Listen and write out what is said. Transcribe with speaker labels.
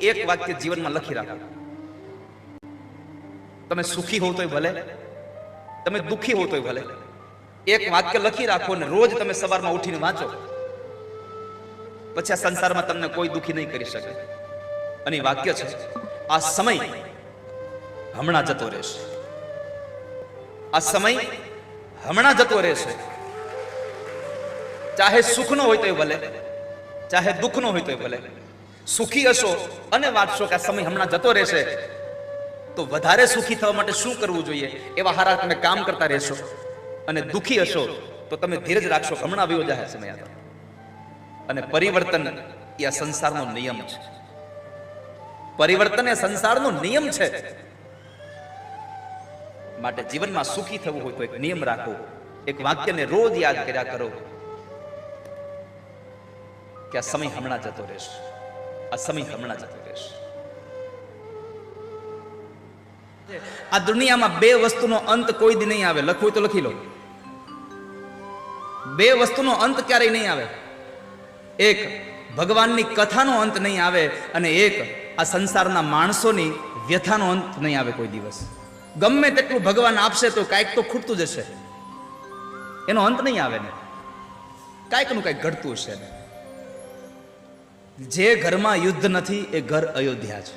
Speaker 1: એક વાક્ય જીવનમાં લખી રાખો. તમે સુખી હો તોય ભલે, તમે દુઃખી હો તોય ભલે, એક વાક્ય લખી રાખો ને રોજ તમે સવારમાં ઉઠીને વાંચો. પછી આ સંસારમાં તમને કોઈ દુઃખી નહીં કરી શકે. અને વાક્ય છે, આ સમય હમણાં જતો રહેશે. આ સમય હમણાં જતો રહેશે. ચાહે સુખનો હોય તોય ભલે, ચાહે દુઃખનો હોય તોય ભલે. સુખી હશો અને વાંચશો કે આ સમય હમણાં જતો રહેશે, તો વધારે સુખી થવા માટે શું કરવું જોઈએ એવા હારા તમે કામ કરતા રહેશો. અને દુઃખી હશો તો તમે ધીરજ રાખશો, હમણાં આવ્યો જાય સમય. અને પરિવર્તન એ આ સંસારનો નિયમ છે. પરિવર્તન એ સંસારનો નિયમ છે. માટે જીવનમાં સુખી થવું હોય તો એક નિયમ રાખો, એક વાક્યને રોજ યાદ કર્યા કરો કે આ સમય હમણાં જતો રહેશે, આ સમય હમણાં જતો રહેશે. આ દુનિયામાં બે વસ્તુનો અંત કોઈ દી નહીં આવે. લખવું તો લખી લો. બે વસ્તુનો અંત ક્યારેય નહીં આવે. એક ભગવાનની કથાનો અંત નહીં આવે, અને એક આ સંસારના માણસોની વ્યથાનો અંત નહીં આવે કોઈ દિવસ. ગમે તેટલું ભગવાન આપશે તો કાંઈક તો ખૂટતું જ હશે, એનો અંત નહીં આવે ને. કાંઈક નું કાંઈક ઘટતું હશે. જે ઘરમાં યુદ્ધ નથી એ ઘર અયોધ્યા છે.